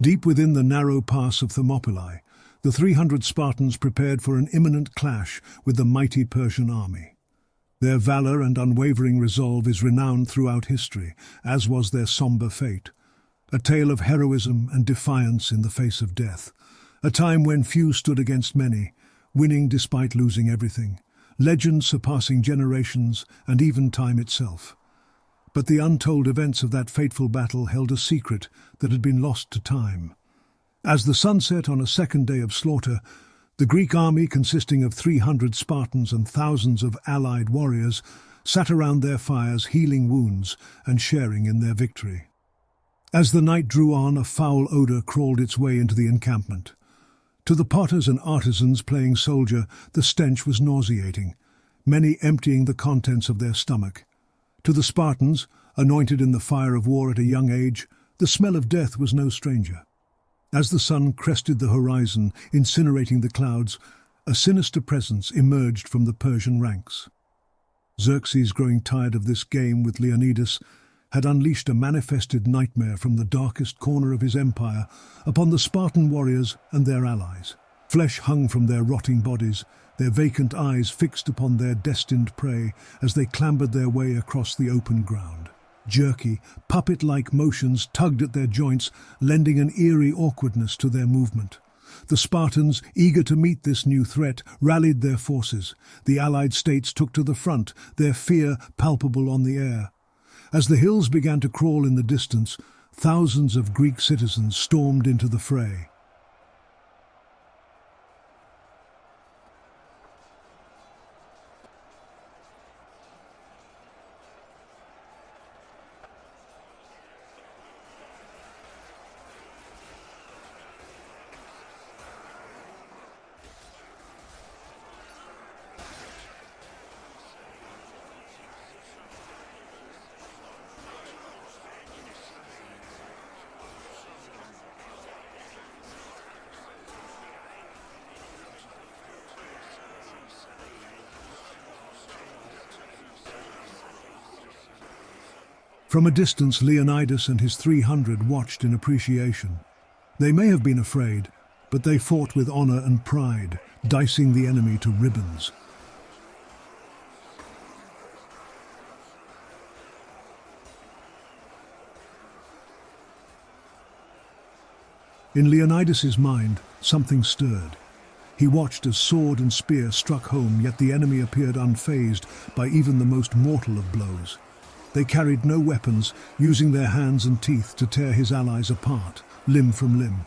Deep within the narrow pass of Thermopylae, the 300 Spartans prepared for an imminent clash with the mighty Persian army. Their valor and unwavering resolve is renowned throughout history, as was their somber fate. A tale of heroism and defiance in the face of death. A time when few stood against many, winning despite losing everything. Legend surpassing generations and even time itself. But the untold events of that fateful battle held a secret that had been lost to time. As the sun set on a second day of slaughter, the Greek army, consisting of 300 Spartans and thousands of allied warriors, sat around their fires healing wounds and sharing in their victory. As the night drew on, a foul odor crawled its way into the encampment. To the potters and artisans playing soldier, the stench was nauseating, many emptying the contents of their stomach. To the Spartans, anointed in the fire of war at a young age, the smell of death was no stranger. As the sun crested the horizon, incinerating the clouds, a sinister presence emerged from the Persian ranks. Xerxes, growing tired of this game with Leonidas, had unleashed a manifested nightmare from the darkest corner of his empire upon the Spartan warriors and their allies. Flesh hung from their rotting bodies, their vacant eyes fixed upon their destined prey as they clambered their way across the open ground. Jerky, puppet-like motions tugged at their joints, lending an eerie awkwardness to their movement. The Spartans, eager to meet this new threat, rallied their forces. The allied states took to the front, their fear palpable on the air. As the hills began to crawl in the distance, thousands of Greek citizens stormed into the fray. From a distance, Leonidas and his 300 watched in appreciation. They may have been afraid, but they fought with honor and pride, dicing the enemy to ribbons. In Leonidas's mind, something stirred. He watched as sword and spear struck home, yet the enemy appeared unfazed by even the most mortal of blows. They carried no weapons, using their hands and teeth to tear his allies apart, limb from limb.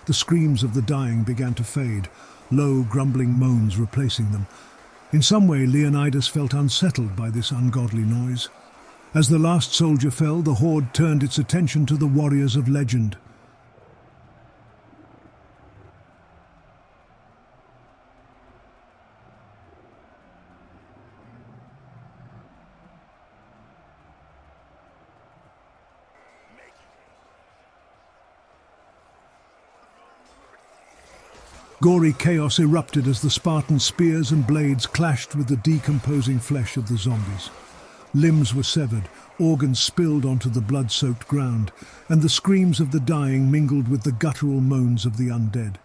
The screams of the dying began to fade, low, grumbling moans replacing them. In some way, Leonidas felt unsettled by this ungodly noise. As the last soldier fell, the horde turned its attention to the warriors of legend. Gory chaos erupted as the Spartan spears and blades clashed with the decomposing flesh of the zombies. Limbs were severed, organs spilled onto the blood-soaked ground, and the screams of the dying mingled with the guttural moans of the undead.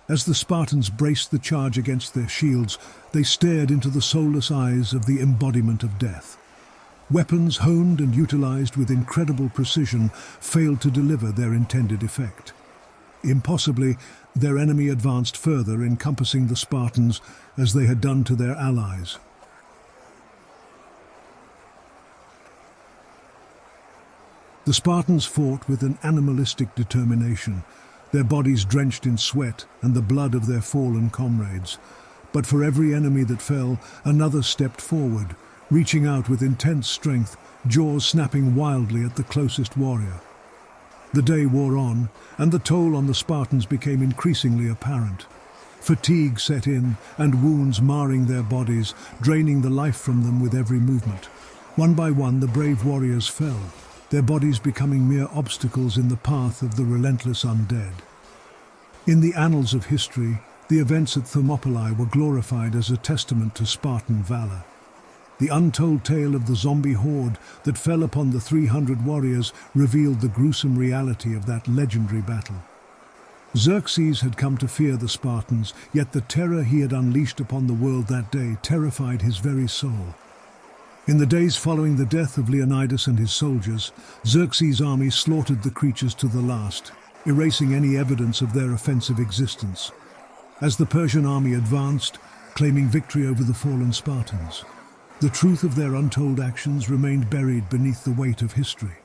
As the Spartans braced the charge against their shields, they stared into the soulless eyes of the embodiment of death. Weapons honed and utilized with incredible precision failed to deliver their intended effect. Impossibly, their enemy advanced further, encompassing the Spartans as they had done to their allies. The Spartans fought with an animalistic determination, their bodies drenched in sweat and the blood of their fallen comrades. But for every enemy that fell, another stepped forward, reaching out with intense strength, jaws snapping wildly at the closest warrior. The day wore on, and the toll on the Spartans became increasingly apparent. Fatigue set in, and wounds marring their bodies, draining the life from them with every movement. One by one, the brave warriors fell, their bodies becoming mere obstacles in the path of the relentless undead. In the annals of history, the events at Thermopylae were glorified as a testament to Spartan valor. The untold tale of the zombie horde that fell upon the 300 warriors revealed the gruesome reality of that legendary battle. Xerxes had come to fear the Spartans, yet the terror he had unleashed upon the world that day terrified his very soul. In the days following the death of Leonidas and his soldiers, Xerxes' army slaughtered the creatures to the last, erasing any evidence of their offensive existence. As the Persian army advanced, claiming victory over the fallen Spartans, the truth of their untold actions remained buried beneath the weight of history.